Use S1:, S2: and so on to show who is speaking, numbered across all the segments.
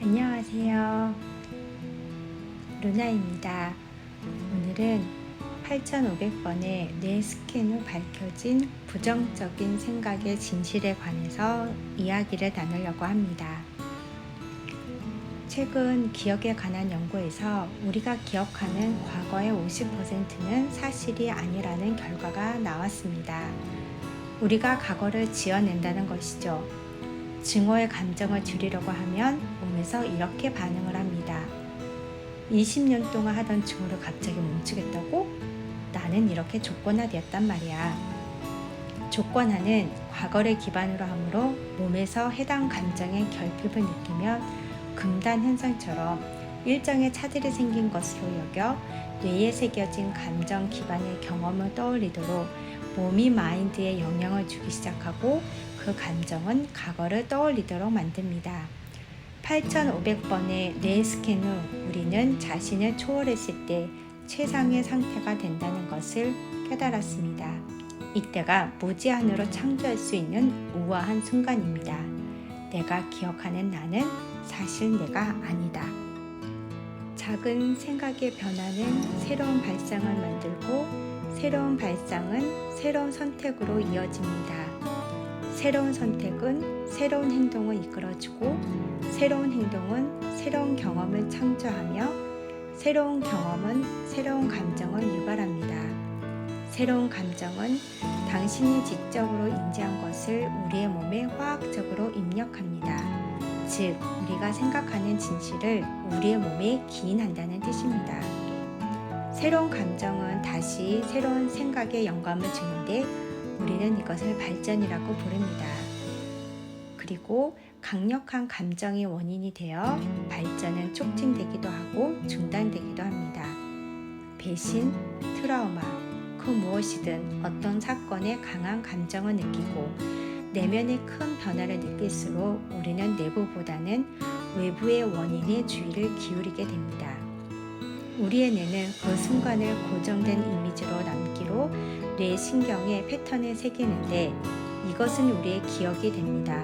S1: 안녕하세요. 루나입니다. 오늘은 8500번의 뇌 스캔 후 밝혀진 부정적인 생각의 진실에 관해서 이야기를 나누려고 합니다. 최근 기억에 관한 연구에서 우리가 기억하는 과거의 50%는 사실이 아니라는 결과가 나왔습니다. 우리가 과거를 지어낸다는 것이죠. 증오의 감정을 줄이려고 하면 몸에서 이렇게 반응을 합니다. 20년 동안 하던 증오를 갑자기 멈추겠다고? 나는 이렇게 조건화되었단 말이야. 조건화는 과거를 기반으로 하므로 몸에서 해당 감정의 결핍을 느끼면 금단 현상처럼 일정의 차질이 생긴 것으로 여겨 뇌에 새겨진 감정 기반의 경험을 떠올리도록 몸이 마인드에 영향을 주기 시작하고 그 감정은 과거를 떠올리도록 만듭니다. 8500번의 뇌 스캔 후 우리는 자신을 초월했을 때 최상의 상태가 된다는 것을 깨달았습니다. 이때가 무제한으로 창조할 수 있는 우아한 순간입니다. 내가 기억하는 나는 사실 내가 아니다. 작은 생각의 변화는 새로운 발상을 만들고 새로운 발상은 새로운 선택으로 이어집니다. 새로운 선택은 새로운 행동을 이끌어주고 새로운 행동은 새로운 경험을 창조하며 새로운 경험은 새로운 감정을 유발합니다. 새로운 감정은 당신이 지적으로 인지한 것을 우리의 몸에 화학적으로 입력합니다. 즉, 우리가 생각하는 진실을 우리의 몸에 기인한다는 뜻입니다. 새로운 감정은 다시 새로운 생각에 영감을 주는데 우리는 이것을 발전이라고 부릅니다. 그리고 강력한 감정이 원인이 되어 발전은 촉진되기도 하고 중단되기도 합니다. 배신, 트라우마, 그 무엇이든 어떤 사건에 강한 감정을 느끼고 내면의 큰 변화를 느낄수록 우리는 내부보다는 외부의 원인에 주의를 기울이게 됩니다. 우리의 뇌는 그 순간을 고정된 이미지로 남기로 뇌 신경에 패턴을 새기는데 이것은 우리의 기억이 됩니다.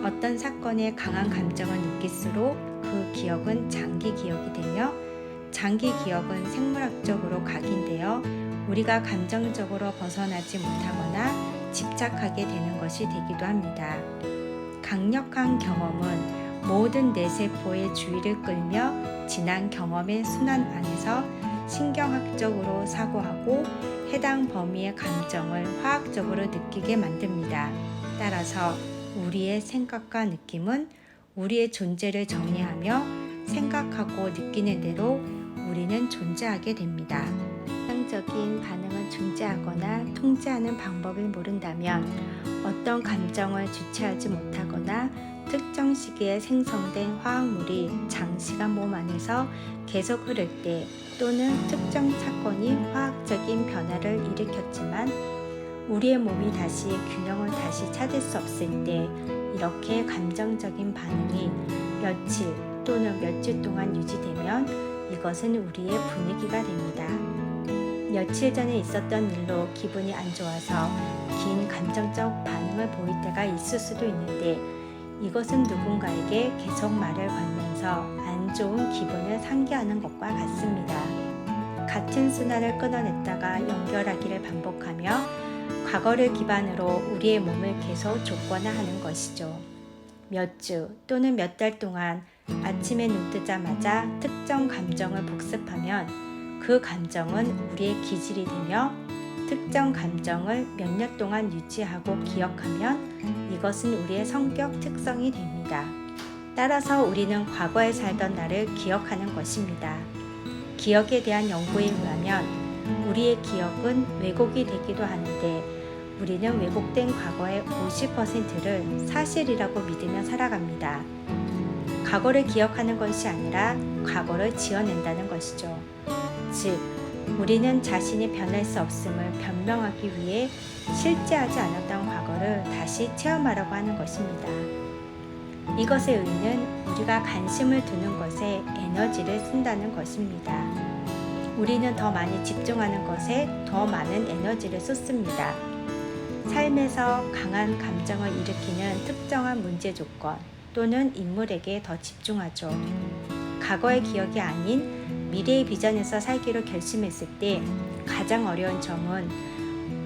S1: 어떤 사건에 강한 감정을 느낄수록 그 기억은 장기 기억이 되며 장기 기억은 생물학적으로 각인되어 우리가 감정적으로 벗어나지 못하거나 집착하게 되는 것이 되기도 합니다. 강력한 경험은 모든 뇌세포의 주의를 끌며 지난 경험의 순환 안에서 신경학적으로 사고하고 해당 범위의 감정을 화학적으로 느끼게 만듭니다. 따라서 우리의 생각과 느낌은 우리의 존재를 정의하며 생각하고 느끼는 대로 우리는 존재하게 됩니다. 정상적인 반응을 중재하거나 통제하는 방법을 모른다면 어떤 감정을 주체하지 못하거나 특정 시기에 생성된 화학물이 장시간 몸 안에서 계속 흐를 때 또는 특정 사건이 화학적인 변화를 일으켰지만 우리의 몸이 다시 균형을 다시 찾을 수 없을 때 이렇게 감정적인 반응이 며칠 또는 며칠 동안 유지되면 이것은 우리의 분위기가 됩니다. 며칠 전에 있었던 일로 기분이 안 좋아서 긴 감정적 반응을 보일 때가 있을 수도 있는데 이것은 누군가에게 계속 말을 걸면서 안 좋은 기분을 상기하는 것과 같습니다. 같은 순환을 끊어냈다가 연결하기를 반복하며 과거를 기반으로 우리의 몸을 계속 조건화하는 것이죠. 몇 주 또는 몇 달 동안 아침에 눈 뜨자마자 특정 감정을 복습하면 그 감정은 우리의 기질이 되며 특정 감정을 몇 년 동안 유지하고 기억하면 이것은 우리의 성격 특성이 됩니다. 따라서 우리는 과거에 살던 나를 기억하는 것입니다. 기억에 대한 연구에 의하면 우리의 기억은 왜곡이 되기도 하는데 우리는 왜곡된 과거의 50%를 사실이라고 믿으며 살아갑니다. 과거를 기억하는 것이 아니라 과거를 지어낸다는 것이죠. 즉, 우리는 자신이 변할 수 없음을 변명하기 위해 실제하지 않았던 과거를 다시 체험하려고 하는 것입니다. 이것의 의미는 우리가 관심을 두는 것에 에너지를 쓴다는 것입니다. 우리는 더 많이 집중하는 것에 더 많은 에너지를 쏟습니다. 삶에서 강한 감정을 일으키는 특정한 문제 조건, 또는 인물에게 더 집중하죠. 과거의 기억이 아닌 미래의 비전에서 살기로 결심했을 때 가장 어려운 점은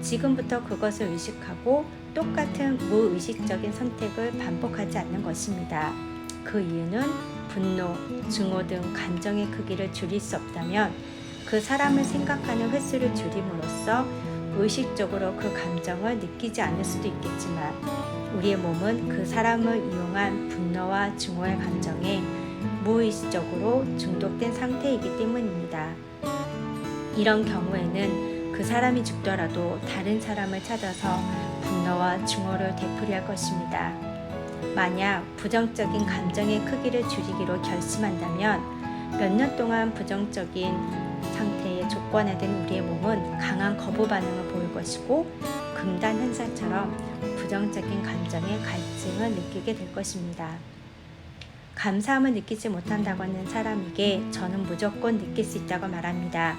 S1: 지금부터 그것을 의식하고 똑같은 무의식적인 선택을 반복하지 않는 것입니다. 그 이유는 분노, 증오 등 감정의 크기를 줄일 수 없다면 그 사람을 생각하는 횟수를 줄임으로써 의식적으로 그 감정을 느끼지 않을 수도 있겠지만 우리의 몸은 그 사람을 이용한 분노와 증오의 감정에 무의식적으로 중독된 상태이기 때문입니다. 이런 경우에는 그 사람이 죽더라도 다른 사람을 찾아서 분노와 증오를 되풀이할 것입니다. 만약 부정적인 감정의 크기를 줄이기로 결심한다면 몇 년 동안 부정적인 상태에 조건화된 우리의 몸은 강한 거부 반응을 보일 것이고 금단 현상처럼 부정적인 감정의 갈증을 느끼게 될 것입니다. 감사함을 느끼지 못한다고 하는 사람에게 저는 무조건 느낄 수 있다고 말합니다.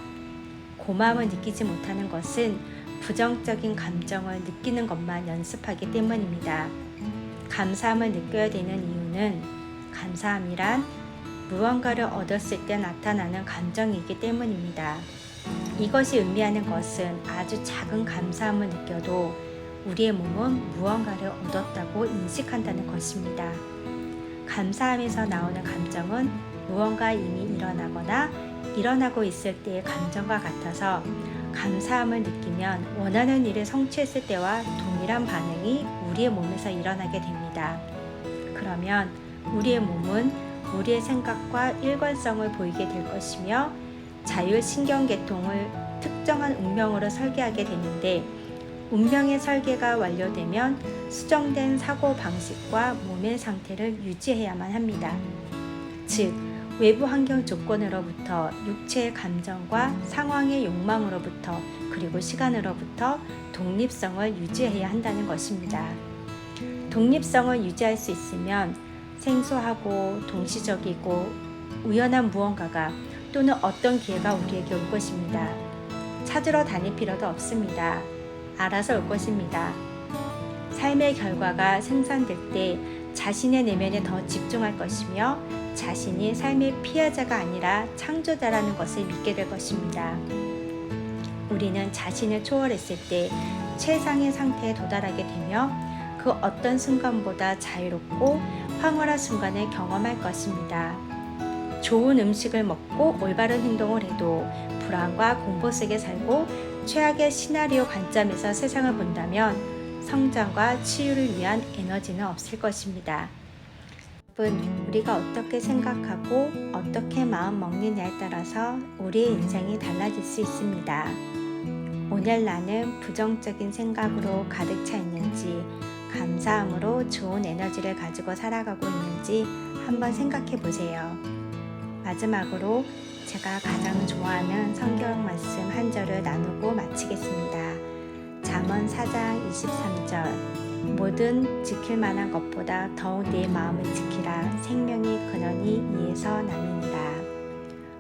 S1: 고마움을 느끼지 못하는 것은 부정적인 감정을 느끼는 것만 연습하기 때문입니다. 감사함을 느껴야 되는 이유는 감사함이란 무언가를 얻었을 때 나타나는 감정이기 때문입니다. 이것이 의미하는 것은 아주 작은 감사함을 느껴도 우리의 몸은 무언가를 얻었다고 인식한다는 것입니다. 감사함에서 나오는 감정은 무언가 이미 일어나거나 일어나고 있을 때의 감정과 같아서 감사함을 느끼면 원하는 일을 성취했을 때와 동일한 반응이 우리의 몸에서 일어나게 됩니다. 그러면 우리의 몸은 우리의 생각과 일관성을 보이게 될 것이며 자율신경계통을 특정한 운명으로 설계하게 되는데 운명의 설계가 완료되면 수정된 사고방식과 몸의 상태를 유지해야만 합니다. 즉, 외부 환경 조건으로부터 육체의 감정과 상황의 욕망으로부터 그리고 시간으로부터 독립성을 유지해야 한다는 것입니다. 독립성을 유지할 수 있으면 생소하고 동시적이고 우연한 무언가가 또는 어떤 기회가 우리에게 올 것입니다. 찾으러 다닐 필요도 없습니다. 알아서 올 것입니다. 삶의 결과가 생산될 때 자신의 내면에 더 집중할 것이며 자신이 삶의 피해자가 아니라 창조자라는 것을 믿게 될 것입니다. 우리는 자신을 초월했을 때 최상의 상태에 도달하게 되며 그 어떤 순간보다 자유롭고 황홀한 순간을 경험할 것입니다. 좋은 음식을 먹고 올바른 행동을 해도 불안과 공포 속에 살고 최악의 시나리오 관점에서 세상을 본다면 성장과 치유를 위한 에너지는 없을 것입니다. 우리가 어떻게 생각하고 어떻게 마음 먹느냐에 따라서 우리의 인생이 달라질 수 있습니다. 오늘 나는 부정적인 생각으로 가득 차 있는지 감사함으로 좋은 에너지를 가지고 살아가고 있는지 한번 생각해 보세요. 마지막으로 제가 가장 좋아하는 성경 말씀 한 절을 나누고 마치겠습니다. 잠언 4장 23절 모든 지킬 만한 것보다 더욱 내 마음을 지키라. 생명이 근원이 이에서 나느니라.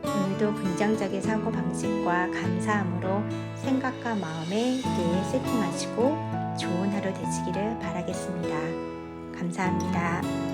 S1: 오늘도 긍정적인 사고방식과 감사함으로 생각과 마음에 뇌에 세팅하시고 좋은 하루 되시기를 바라겠습니다. 감사합니다.